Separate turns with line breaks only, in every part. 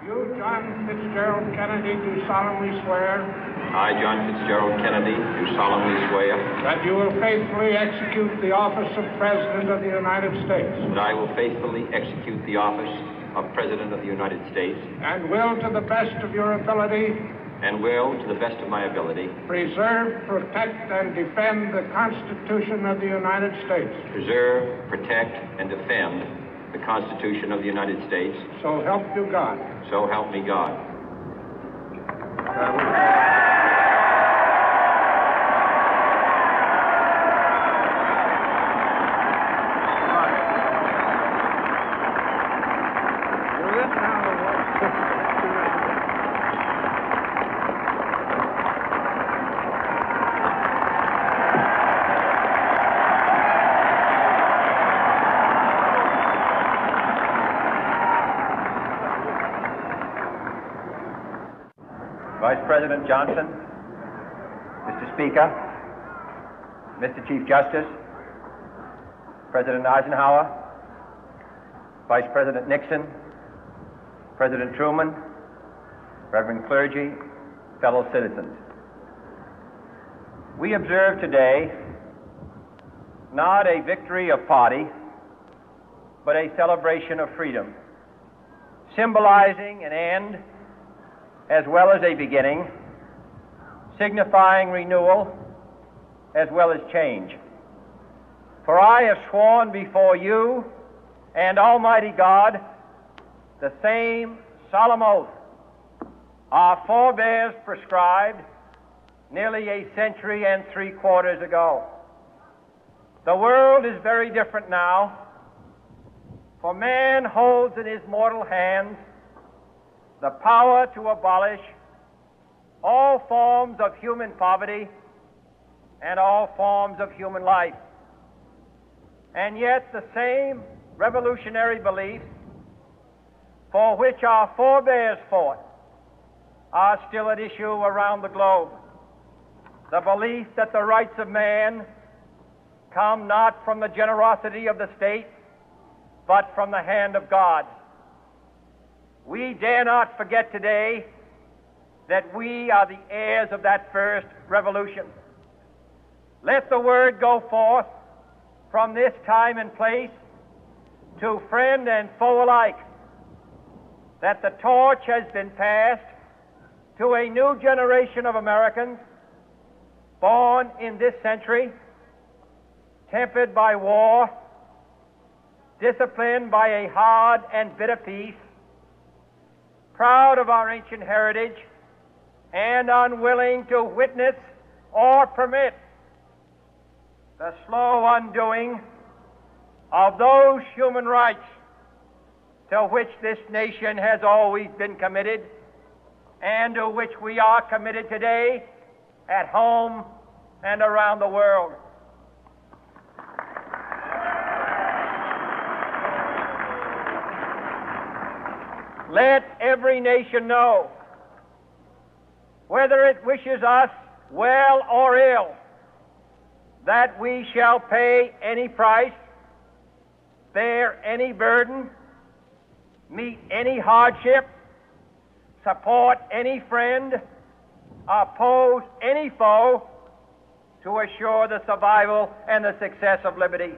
You, John Fitzgerald Kennedy, do solemnly swear.
I, John Fitzgerald Kennedy, do solemnly swear.
That you will faithfully execute the office of President of the United States.
That I will faithfully execute the office of President of the United States.
And will, to the best of your ability.
And will, to the best of my ability.
Preserve, protect, and defend the Constitution of the United States.
Preserve, protect, and defend the Constitution of the United States.
So help you God.
So help me God.
Vice President Johnson, Mr. Speaker, Mr. Chief Justice, President Eisenhower, Vice President Nixon, President Truman, Reverend clergy, fellow citizens. We observe today not a victory of party, but a celebration of freedom, symbolizing an end as well as a beginning, signifying renewal as well as change. For I have sworn before you and Almighty God the same solemn oath our forebears prescribed nearly a century and 3/4 ago. The world is very different now, for man holds in his mortal hands the power to abolish all forms of human poverty and all forms of human life. And yet the same revolutionary beliefs for which our forebears fought are still at issue around the globe. The belief that the rights of man come not from the generosity of the state, but from the hand of God. We dare not forget today that we are the heirs of that first revolution. Let the word go forth from this time and place to friend and foe alike that the torch has been passed to a new generation of Americans born in this century, tempered by war, disciplined by a hard and bitter peace, proud of our ancient heritage, and unwilling to witness or permit the slow undoing of those human rights to which this nation has always been committed and to which we are committed today at home and around the world. Let every nation know, whether it wishes us well or ill, that we shall pay any price, bear any burden, meet any hardship, support any friend, oppose any foe to assure the survival and the success of liberty.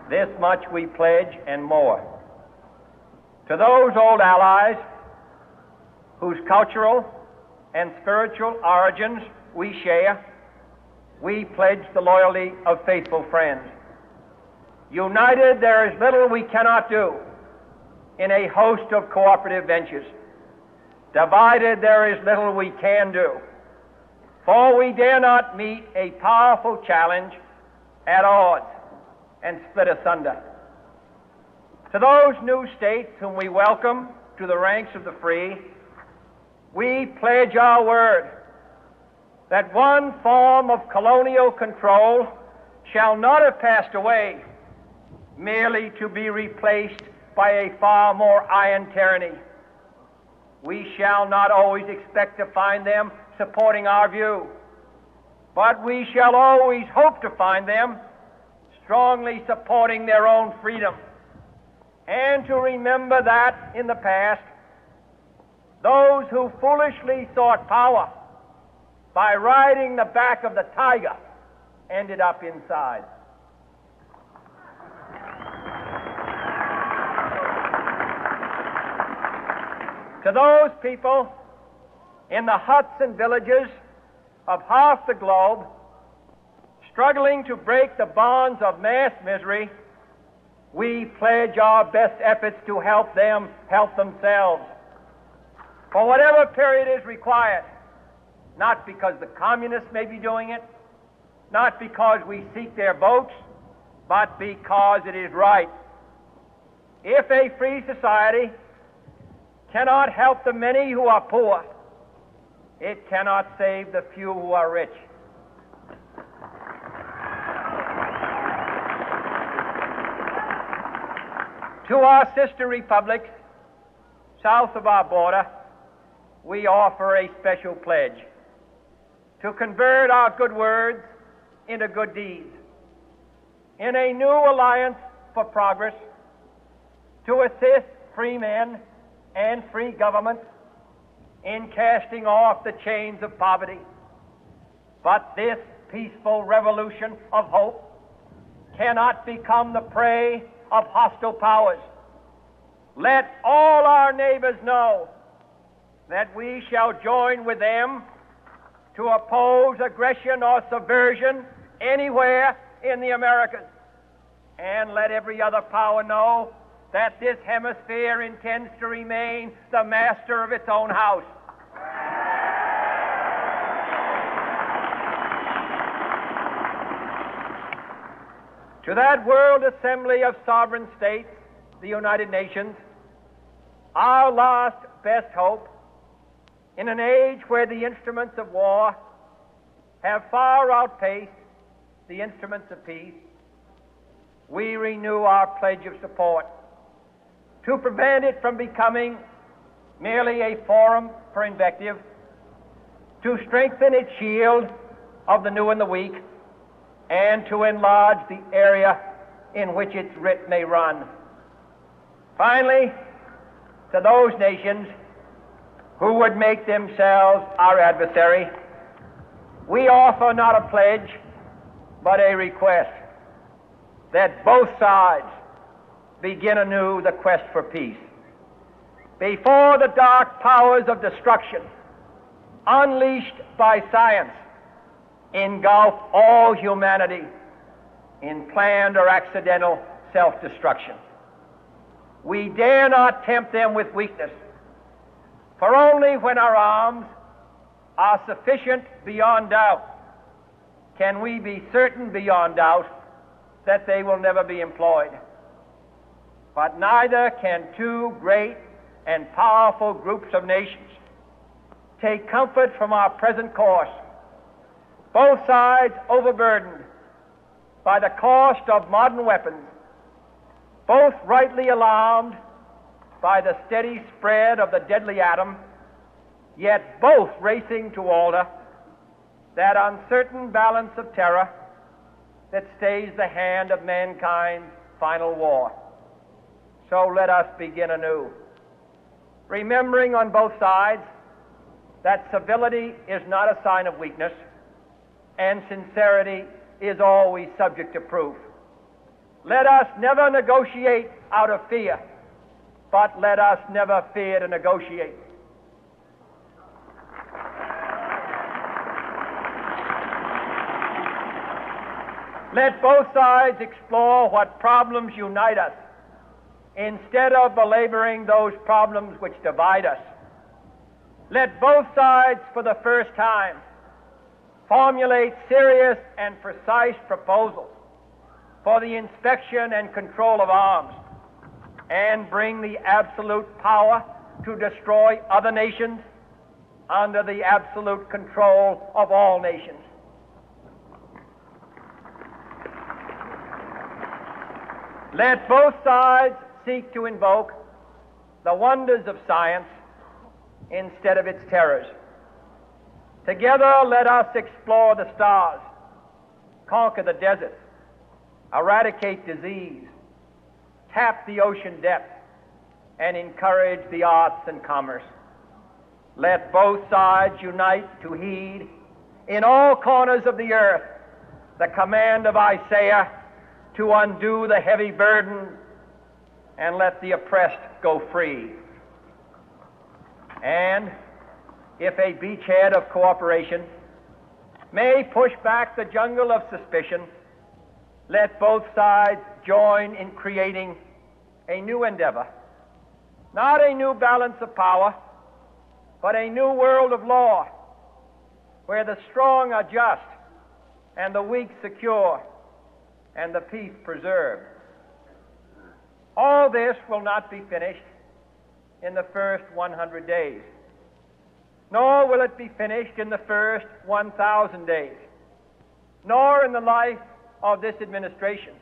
This much we pledge and more. To those old allies whose cultural and spiritual origins we share, we pledge the loyalty of faithful friends. United, there is little we cannot do in a host of cooperative ventures. Divided, there is little we can do, for we dare not meet a powerful challenge at odds and split asunder. To those new states whom we welcome to the ranks of the free, we pledge our word that one form of colonial control shall not have passed away merely to be replaced by a far more iron tyranny. We shall not always expect to find them supporting our view, but we shall always hope to find them strongly supporting their own freedom, and to remember that in the past, those who foolishly sought power by riding the back of the tiger ended up inside. To those people in the huts and villages of half the globe struggling to break the bonds of mass misery, we pledge our best efforts to help them help themselves for whatever period is required, not because the communists may be doing it, not because we seek their votes, but because it is right. If a free society cannot help the many who are poor, it cannot save the few who are rich. To our sister republics south of our border, we offer a special pledge to convert our good words into good deeds, in a new alliance for progress, to assist free men and free governments in casting off the chains of poverty. But this peaceful revolution of hope cannot become the prey of hostile powers. Let all our neighbors know that we shall join with them to oppose aggression or subversion anywhere in the Americas. And let every other power know that this hemisphere intends to remain the master of its own house. To that World Assembly of Sovereign States, the United Nations, our last best hope, in an age where the instruments of war have far outpaced the instruments of peace, we renew our pledge of support to prevent it from becoming merely a forum for invective, to strengthen its shield of the new and the weak, and to enlarge the area in which its writ may run. Finally, to those nations who would make themselves our adversary, we offer not a pledge, but a request that both sides begin anew the quest for peace. Before the dark powers of destruction, unleashed by science, engulf all humanity in planned or accidental self-destruction, we dare not tempt them with weakness, for only when our arms are sufficient beyond doubt can we be certain beyond doubt that they will never be employed. But neither can two great and powerful groups of nations take comfort from our present course, both sides overburdened by the cost of modern weapons, both rightly alarmed by the steady spread of the deadly atom, yet both racing to alter that uncertain balance of terror that stays the hand of mankind's final war. So let us begin anew, remembering on both sides that civility is not a sign of weakness, and sincerity is always subject to proof. Let us never negotiate out of fear, but let us never fear to negotiate. Let both sides explore what problems unite us, instead of belaboring those problems which divide us. Let both sides, for the first time, formulate serious and precise proposals for the inspection and control of arms, and bring the absolute power to destroy other nations under the absolute control of all nations. Let both sides seek to invoke the wonders of science instead of its terrors. Together, let us explore the stars, conquer the deserts, eradicate disease, tap the ocean depths, and encourage the arts and commerce. Let both sides unite to heed in all corners of the earth the command of Isaiah to undo the heavy burden and let the oppressed go free. And if a beachhead of cooperation may push back the jungle of suspicion, let both sides join in creating a new endeavor, not a new balance of power, but a new world of law, where the strong are just and the weak secure and the peace preserved. All this will not be finished in the first 100 days, nor will it be finished in the first 1,000 days, nor in the life of this administration,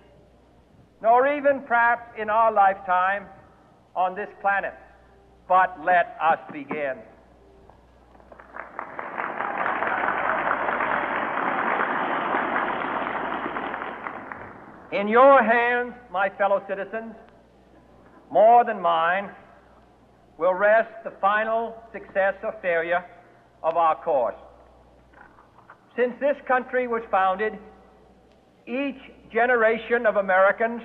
nor even perhaps in our lifetime on this planet. But let us begin. In your hands, my fellow citizens, more than mine, will rest the final success or failure of our course. Since this country was founded, each generation of Americans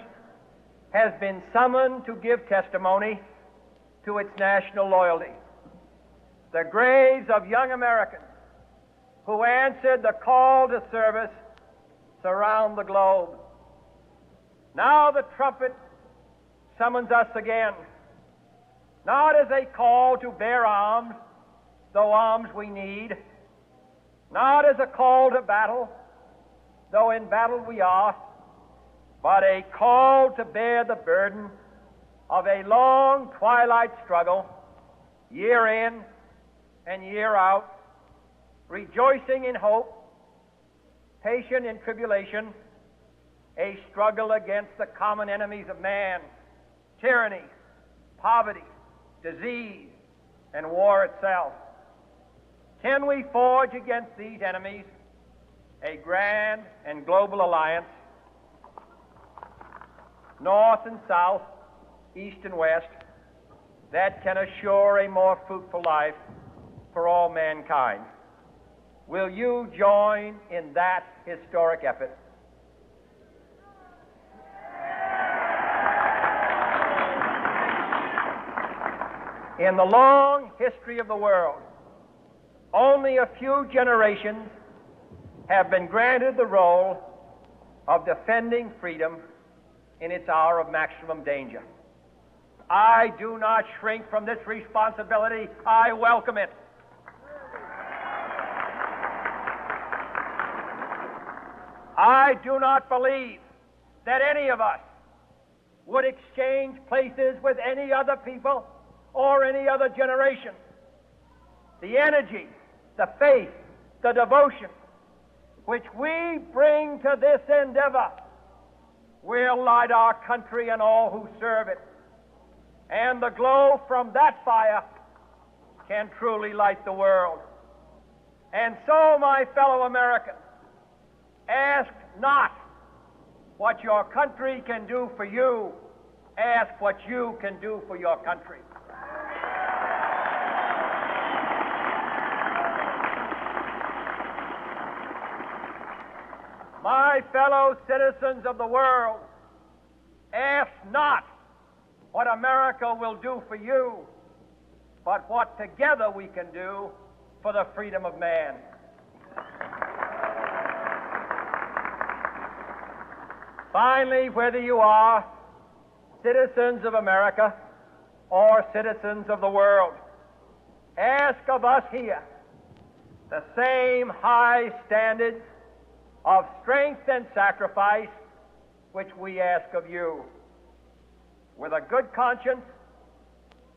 has been summoned to give testimony to its national loyalty. The graves of young Americans who answered the call to service surround the globe. Now the trumpet summons us again, not as a call to bear arms, though arms we need, not as a call to battle, though in battle we are, but a call to bear the burden of a long twilight struggle, year in and year out, rejoicing in hope, patient in tribulation, a struggle against the common enemies of man, tyranny, poverty, disease, and war itself. Can we forge against these enemies a grand and global alliance, north and south, east and west, that can assure a more fruitful life for all mankind? Will you join in that historic effort? In the long history of the world, only a few generations have been granted the role of defending freedom in its hour of maximum danger. I do not shrink from this responsibility. I welcome it. I do not believe that any of us would exchange places with any other people or any other generation. The energy, the faith, the devotion which we bring to this endeavor will light our country and all who serve it. And the glow from that fire can truly light the world. And so, my fellow Americans, ask not what your country can do for you, ask what you can do for your country. My fellow citizens of the world, ask not what America will do for you, but what together we can do for the freedom of man. Finally, whether you are citizens of America or citizens of the world, ask of us here the same high standards of strength and sacrifice which we ask of you. With a good conscience,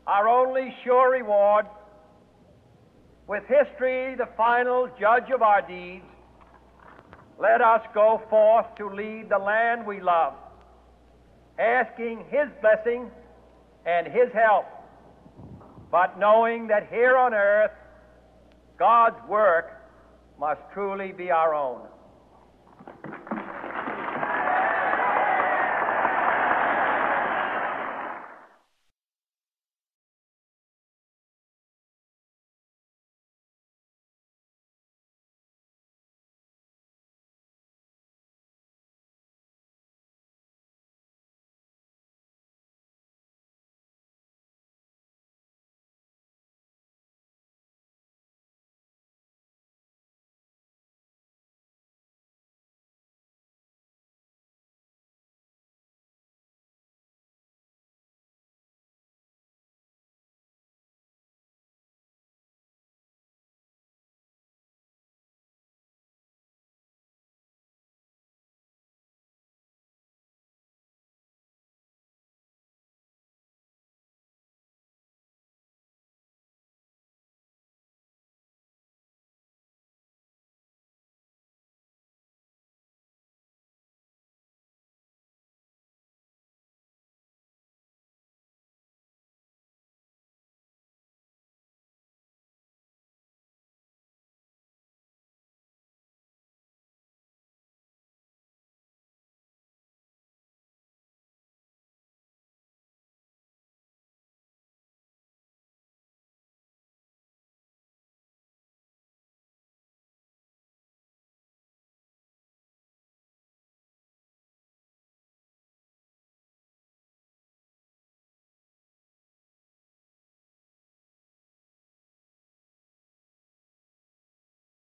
our only sure reward, with history the final judge of our deeds, let us go forth to lead the land we love, asking His blessing and His help, but knowing that here on earth God's work must truly be our own.